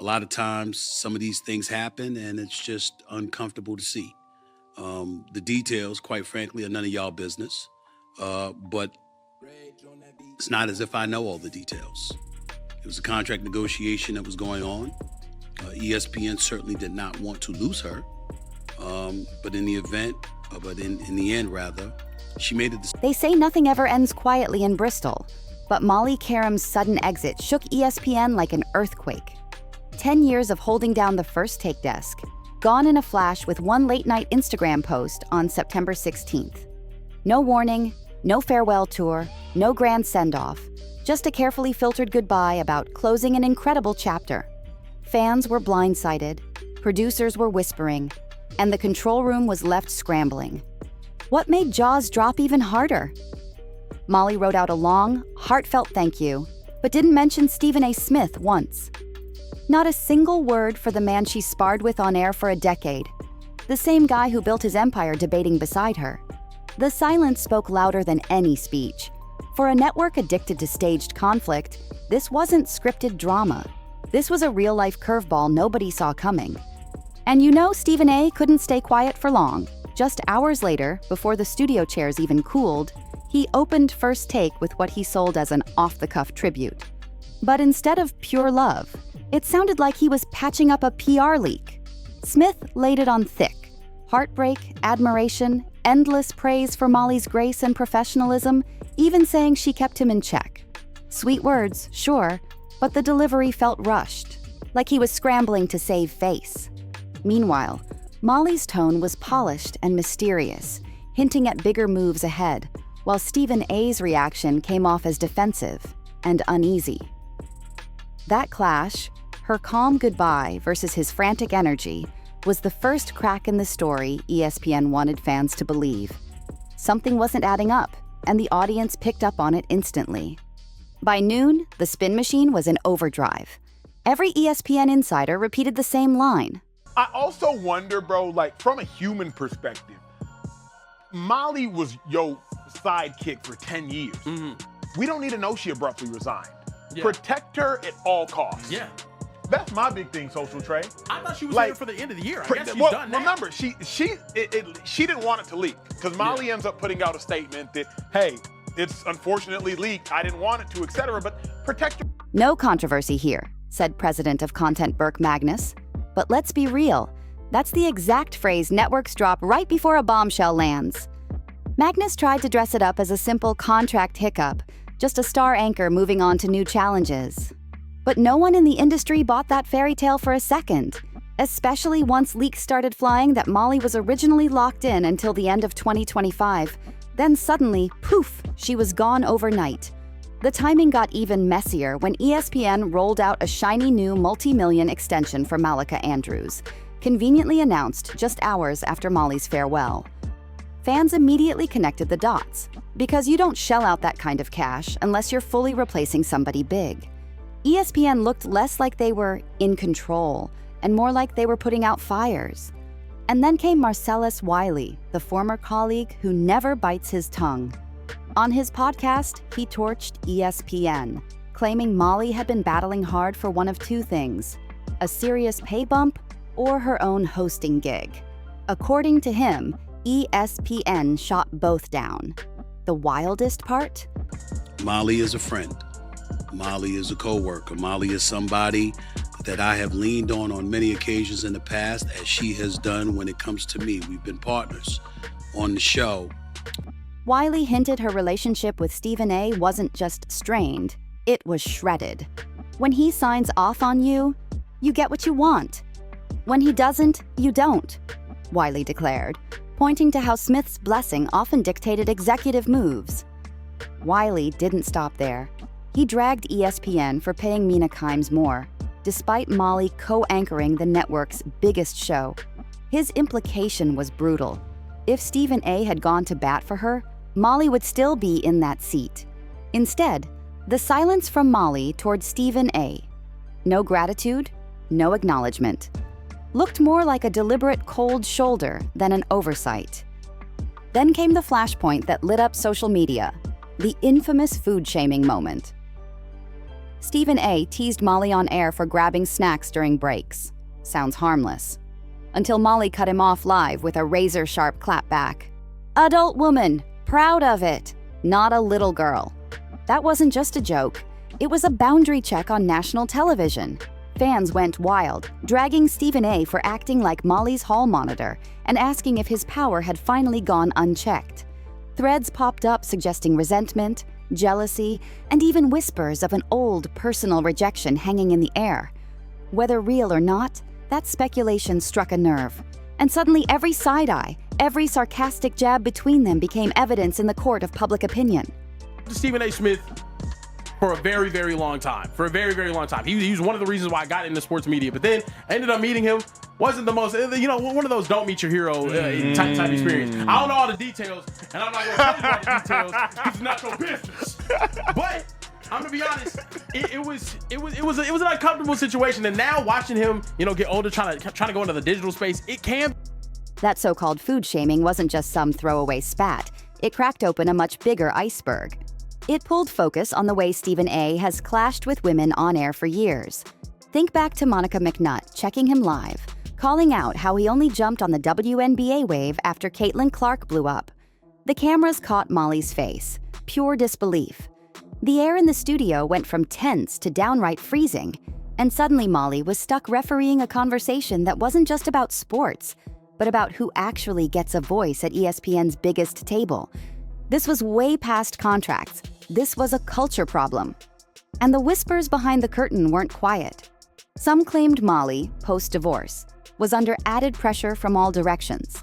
A lot of times, some of these things happen, and it's just uncomfortable to see. The details, quite frankly, are none of y'all business. But it's not as if I know all the details. It was a contract negotiation that was going on. ESPN certainly did not want to lose her. But in the end, rather, she made a decision. They say nothing ever ends quietly in Bristol, but Molly Qerim's sudden exit shook ESPN like an earthquake. 10 years of holding down the First Take desk, gone in a flash with one late-night Instagram post on September 16th. No warning, no farewell tour, no grand send-off, just a carefully filtered goodbye about closing an incredible chapter. Fans were blindsided, producers were whispering, and the control room was left scrambling. What made jaws drop even harder? Molly wrote out a long, heartfelt thank you, but didn't mention Stephen A. Smith once. Not a single word for the man she sparred with on air for a decade, the same guy who built his empire debating beside her. The silence spoke louder than any speech. For a network addicted to staged conflict, this wasn't scripted drama. This was a real-life curveball nobody saw coming. And you know Stephen A. couldn't stay quiet for long. Just hours later, before the studio chairs even cooled, he opened First Take with what he sold as an off-the-cuff tribute. But instead of pure love, it sounded like he was patching up a PR leak. Smith laid it on thick. Heartbreak, admiration, endless praise for Molly's grace and professionalism, even saying she kept him in check. Sweet words, sure, but the delivery felt rushed, like he was scrambling to save face. Meanwhile, Molly's tone was polished and mysterious, hinting at bigger moves ahead, while Stephen A.'s reaction came off as defensive and uneasy. That clash, her calm goodbye versus his frantic energy, was the first crack in the story ESPN wanted fans to believe. Something wasn't adding up, and the audience picked up on it instantly. By noon, the spin machine was in overdrive. Every ESPN insider repeated the same line. I also wonder, bro, like from a human perspective, Molly was your sidekick for 10 years. We don't need to know she abruptly resigned. Yeah. Protect her at all costs. Yeah. That's my big thing, Social Trey. I thought she was here for the end of the year. I guess she's done now. Remember, she didn't want it to leak because Molly ends up putting out a statement that, hey, it's unfortunately leaked. I didn't want it to, etc. But protect her. No controversy here, said President of Content Burke Magnus. But let's be real. That's the exact phrase networks drop right before a bombshell lands. Magnus tried to dress it up as a simple contract hiccup, just a star anchor moving on to new challenges. But no one in the industry bought that fairy tale for a second, especially once leaks started flying that Molly was originally locked in until the end of 2025. Then suddenly, poof, she was gone overnight. The timing got even messier when ESPN rolled out a shiny new multi-million extension for Malika Andrews, conveniently announced just hours after Molly's farewell. Fans immediately connected the dots, because you don't shell out that kind of cash unless you're fully replacing somebody big. ESPN looked less like they were in control and more like they were putting out fires. And then came Marcellus Wiley, the former colleague who never bites his tongue. On his podcast, he torched ESPN, claiming Molly had been battling hard for one of two things: a serious pay bump or her own hosting gig. According to him, ESPN shot both down. The wildest part? Molly is a friend. Molly is a coworker. Molly is somebody that I have leaned on many occasions in the past, as she has done when it comes to me. We've been partners on the show. Wiley hinted her relationship with Stephen A. wasn't just strained, it was shredded. When he signs off on you, you get what you want. When he doesn't, you don't, Wiley declared, pointing to how Smith's blessing often dictated executive moves. Wiley didn't stop there. He dragged ESPN for paying Mina Kimes more, despite Molly co-anchoring the network's biggest show. His implication was brutal. If Stephen A. had gone to bat for her, Molly would still be in that seat. Instead, the silence from Molly toward Stephen A. No gratitude, no acknowledgement. Looked more like a deliberate cold shoulder than an oversight. Then came the flashpoint that lit up social media, the infamous food shaming moment. Stephen A. teased Molly on air for grabbing snacks during breaks. Sounds harmless. Until Molly cut him off live with a razor-sharp clapback. Adult woman, proud of it, not a little girl. That wasn't just a joke. It was a boundary check on national television. Fans went wild, dragging Stephen A. for acting like Molly's hall monitor and asking if his power had finally gone unchecked. Threads popped up suggesting resentment, jealousy, and even whispers of an old personal rejection hanging in the air. Whether real or not, that speculation struck a nerve. And suddenly every side-eye, every sarcastic jab between them became evidence in the court of public opinion. Stephen A. Smith for a very, very long time. He was one of the reasons why I got into sports media, but then I ended up meeting him. Wasn't the most, one of those don't meet your hero type experience. I don't know all the details, and I'm not going to tell you all the details because it's not your business. But I'm gonna be honest, it was an uncomfortable situation, and now watching him, get older, trying to go into the digital space, it can. That so-called food shaming wasn't just some throwaway spat. It cracked open a much bigger iceberg. It pulled focus on the way Stephen A. has clashed with women on air for years. Think back to Monica McNutt checking him live, calling out how he only jumped on the WNBA wave after Caitlin Clark blew up. The cameras caught Molly's face, pure disbelief. The air in the studio went from tense to downright freezing, and suddenly Molly was stuck refereeing a conversation that wasn't just about sports, but about who actually gets a voice at ESPN's biggest table. This was way past contracts. This was a culture problem. And the whispers behind the curtain weren't quiet. Some claimed Molly, post-divorce, was under added pressure from all directions.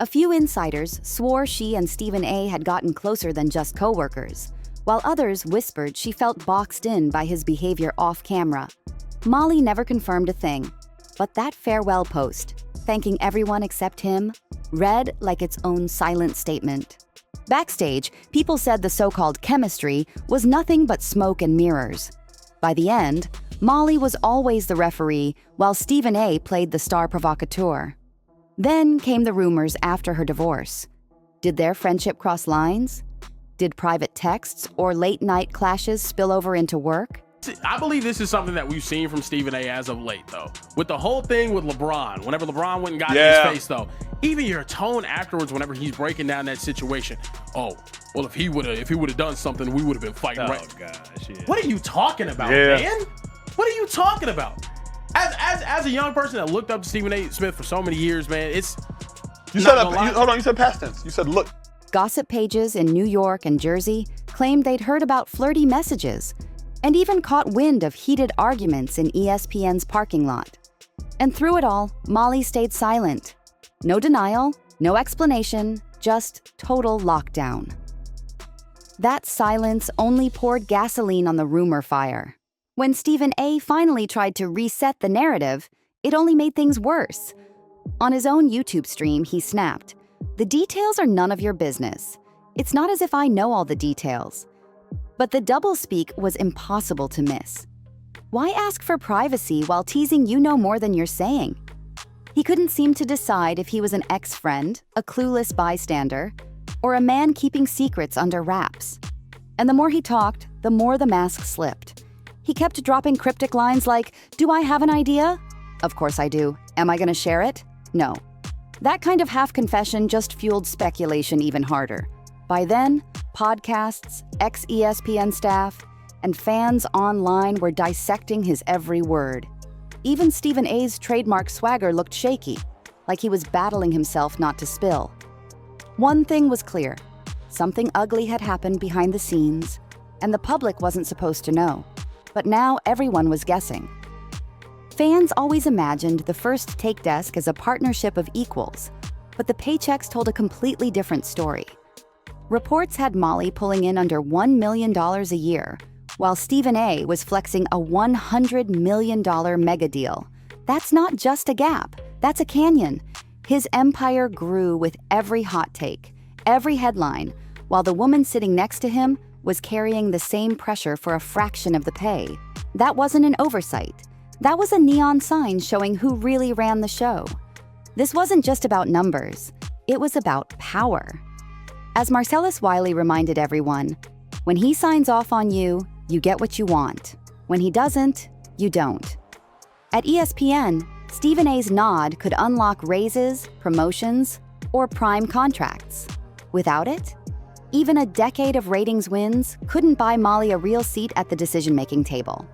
A few insiders swore she and Stephen A. had gotten closer than just co-workers, while others whispered she felt boxed in by his behavior off-camera. Molly never confirmed a thing, but that farewell post, thanking everyone except him, read like its own silent statement. Backstage, people said the so-called chemistry was nothing but smoke and mirrors. By the end, Molly was always the referee, while Stephen A. played the star provocateur. Then came the rumors after her divorce. Did their friendship cross lines? Did private texts or late-night clashes spill over into work? I believe this is something that we've seen from Stephen A. as of late, though. With the whole thing with LeBron, whenever LeBron went and got in his face, though, even your tone afterwards whenever he's breaking down that situation. Oh, well, if he would have done something, we would have been fighting right. Oh, gosh, yeah. What are you talking about, man? What are you talking about? As a young person that looked up to Stephen A. Smith for so many years, man, it's... You said past tense. You said look. Gossip pages in New York and Jersey claimed they'd heard about flirty messages and even caught wind of heated arguments in ESPN's parking lot. And through it all, Molly stayed silent. No denial, no explanation, just total lockdown. That silence only poured gasoline on the rumor fire. When Stephen A. finally tried to reset the narrative, it only made things worse. On his own YouTube stream, he snapped, "The details are none of your business. It's not as if I know all the details." But the doublespeak was impossible to miss. Why ask for privacy while teasing you know more than you're saying? He couldn't seem to decide if he was an ex-friend, a clueless bystander, or a man keeping secrets under wraps. And the more he talked, the more the mask slipped. He kept dropping cryptic lines like, "Do I have an idea? Of course I do. Am I gonna share it? No." That kind of half-confession just fueled speculation even harder. By then, podcasts, ex-ESPN staff, and fans online were dissecting his every word. Even Stephen A.'s trademark swagger looked shaky, like he was battling himself not to spill. One thing was clear. Something ugly had happened behind the scenes, and the public wasn't supposed to know. But now everyone was guessing. Fans always imagined the First Take desk as a partnership of equals, but the paychecks told a completely different story. Reports had Molly pulling in under $1 million a year, while Stephen A. was flexing a $100 million mega deal. That's not just a gap, that's a canyon. His empire grew with every hot take, every headline, while the woman sitting next to him was carrying the same pressure for a fraction of the pay. That wasn't an oversight. That was a neon sign showing who really ran the show. This wasn't just about numbers, it was about power. As Marcellus Wiley reminded everyone, when he signs off on you, you get what you want. When he doesn't, you don't. At ESPN, Stephen A's nod could unlock raises, promotions, or prime contracts. Without it, even a decade of ratings wins couldn't buy Molly a real seat at the decision-making table.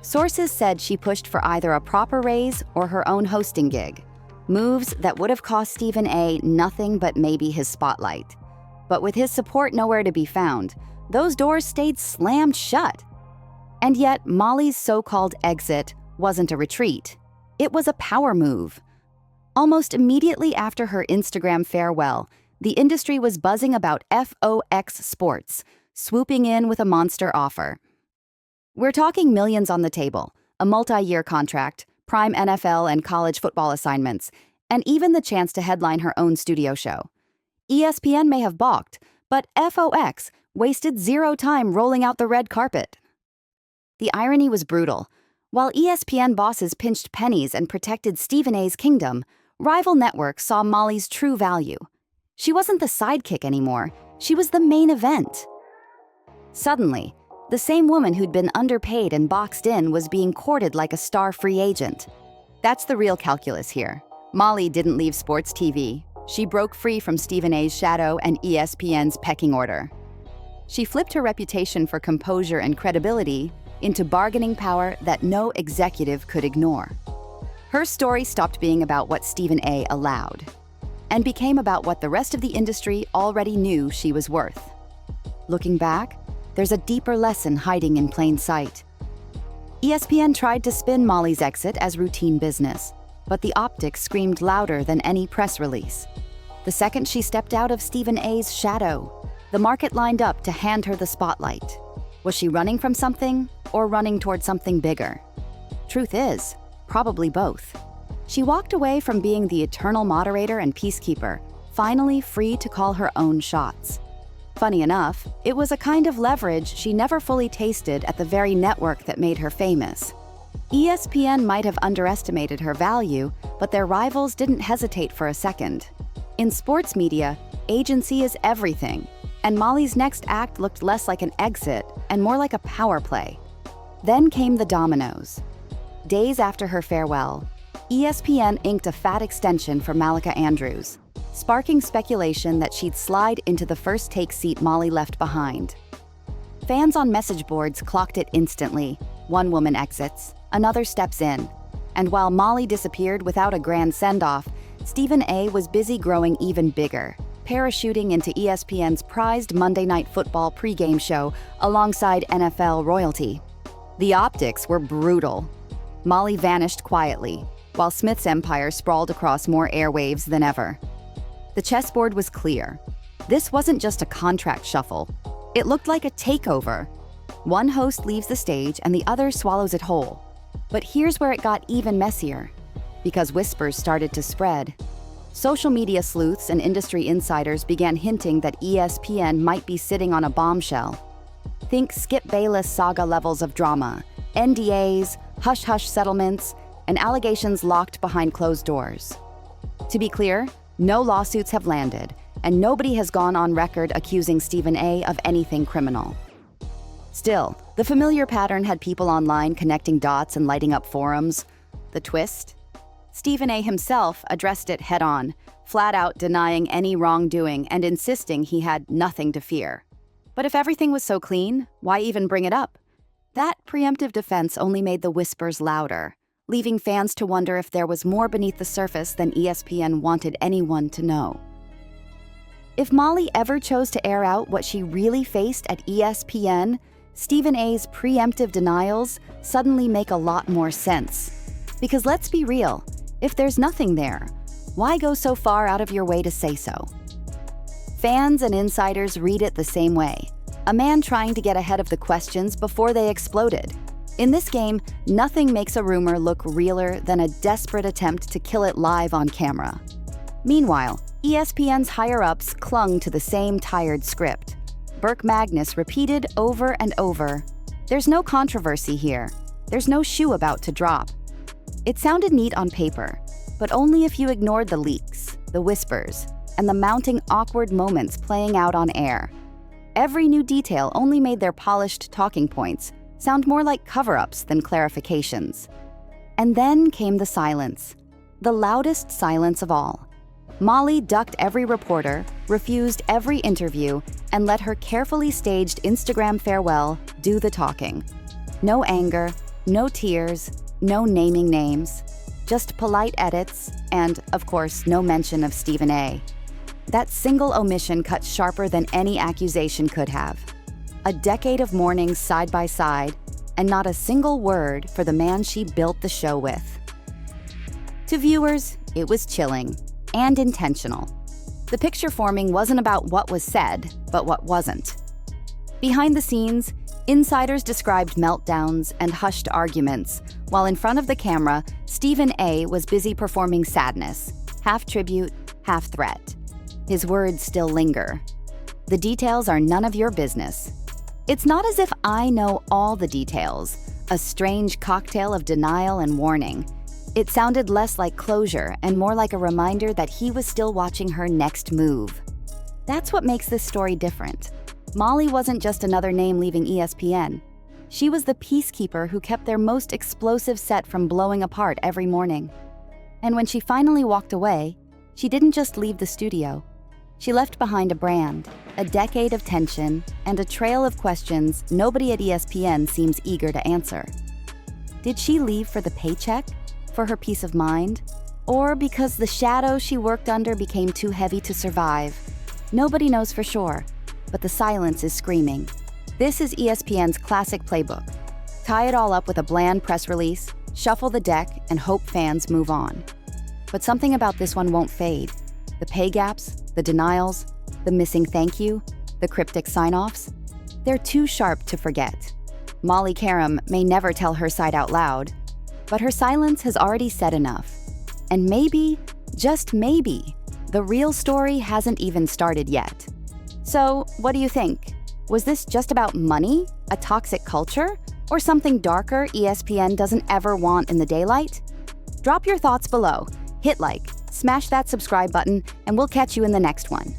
Sources said she pushed for either a proper raise or her own hosting gig, moves that would have cost Stephen A nothing but maybe his spotlight. But with his support nowhere to be found, those doors stayed slammed shut. And yet, Molly's so-called exit wasn't a retreat. It was a power move. Almost immediately after her Instagram farewell, the industry was buzzing about FOX Sports, swooping in with a monster offer. We're talking millions on the table, a multi-year contract, prime NFL and college football assignments, and even the chance to headline her own studio show. ESPN may have balked, but FOX wasted zero time rolling out the red carpet. The irony was brutal. While ESPN bosses pinched pennies and protected Stephen A's kingdom, rival networks saw Molly's true value. She wasn't the sidekick anymore. She was the main event. Suddenly, the same woman who'd been underpaid and boxed in was being courted like a star free agent. That's the real calculus here. Molly didn't leave sports TV. She broke free from Stephen A's shadow and ESPN's pecking order. She flipped her reputation for composure and credibility into bargaining power that no executive could ignore. Her story stopped being about what Stephen A allowed and became about what the rest of the industry already knew she was worth. Looking back, there's a deeper lesson hiding in plain sight. ESPN tried to spin Molly's exit as routine business, but the optics screamed louder than any press release. The second she stepped out of Stephen A's shadow, the market lined up to hand her the spotlight. Was she running from something or running toward something bigger? Truth is, probably both. She walked away from being the eternal moderator and peacekeeper, finally free to call her own shots. Funny enough, it was a kind of leverage she never fully tasted at the very network that made her famous. ESPN might have underestimated her value, but their rivals didn't hesitate for a second. In sports media, agency is everything, and Molly's next act looked less like an exit and more like a power play. Then came the dominoes. Days after her farewell, ESPN inked a fat extension for Malika Andrews, sparking speculation that she'd slide into the first take seat Molly left behind. Fans on message boards clocked it instantly. One woman exits, another steps in, and while Molly disappeared without a grand send-off, Stephen A was busy growing even bigger, parachuting into ESPN's prized Monday Night Football pregame show alongside NFL royalty. The optics were brutal. Molly vanished quietly, while Smith's empire sprawled across more airwaves than ever. The chessboard was clear. This wasn't just a contract shuffle. It looked like a takeover. One host leaves the stage and the other swallows it whole. But here's where it got even messier, because whispers started to spread. Social media sleuths and industry insiders began hinting that ESPN might be sitting on a bombshell. Think Skip Bayless saga levels of drama, NDAs, hush-hush settlements, and allegations locked behind closed doors. To be clear, no lawsuits have landed, and nobody has gone on record accusing Stephen A of anything criminal. Still, the familiar pattern had people online connecting dots and lighting up forums. The twist? Stephen A himself addressed it head-on, flat out denying any wrongdoing and insisting he had nothing to fear. But if everything was so clean, why even bring it up? That preemptive defense only made the whispers louder, leaving fans to wonder if there was more beneath the surface than ESPN wanted anyone to know. If Molly ever chose to air out what she really faced at ESPN, Stephen A's preemptive denials suddenly make a lot more sense. Because let's be real, if there's nothing there, why go so far out of your way to say so? Fans and insiders read it the same way. A man trying to get ahead of the questions before they exploded. In this game, nothing makes a rumor look realer than a desperate attempt to kill it live on camera. Meanwhile, ESPN's higher-ups clung to the same tired script. Burke Magnus repeated over and over, "There's no controversy here. There's no shoe about to drop." It sounded neat on paper, but only if you ignored the leaks, the whispers, and the mounting awkward moments playing out on air. Every new detail only made their polished talking points sound more like cover-ups than clarifications. And then came the silence, the loudest silence of all. Molly ducked every reporter, refused every interview, and let her carefully staged Instagram farewell do the talking. No anger, no tears, no naming names, just polite edits, and, of course, no mention of Stephen A. That single omission cut sharper than any accusation could have. A decade of mornings side by side, and not a single word for the man she built the show with. To viewers, it was chilling and intentional. The picture forming wasn't about what was said, but what wasn't. Behind the scenes, insiders described meltdowns and hushed arguments, while in front of the camera, Stephen A. was busy performing sadness, half tribute, half threat. His words still linger. The details are none of your business. It's not as if I know all the details, a strange cocktail of denial and warning. It sounded less like closure and more like a reminder that he was still watching her next move. That's what makes this story different. Molly wasn't just another name leaving ESPN. She was the peacekeeper who kept their most explosive set from blowing apart every morning. And when she finally walked away, she didn't just leave the studio. She left behind a brand, a decade of tension, and a trail of questions nobody at ESPN seems eager to answer. Did she leave for the paycheck? For her peace of mind? Or because the shadow she worked under became too heavy to survive? Nobody knows for sure, but the silence is screaming. This is ESPN's classic playbook. Tie it all up with a bland press release, shuffle the deck, and hope fans move on. But something about this one won't fade. The pay gaps, the denials, the missing thank you, the cryptic sign-offs, they're too sharp to forget. Molly Qerim may never tell her side out loud, but her silence has already said enough. And maybe, just maybe, the real story hasn't even started yet. So, what do you think? Was this just about money, a toxic culture, or something darker ESPN doesn't ever want in the daylight? Drop your thoughts below, hit like, smash that subscribe button, and we'll catch you in the next one.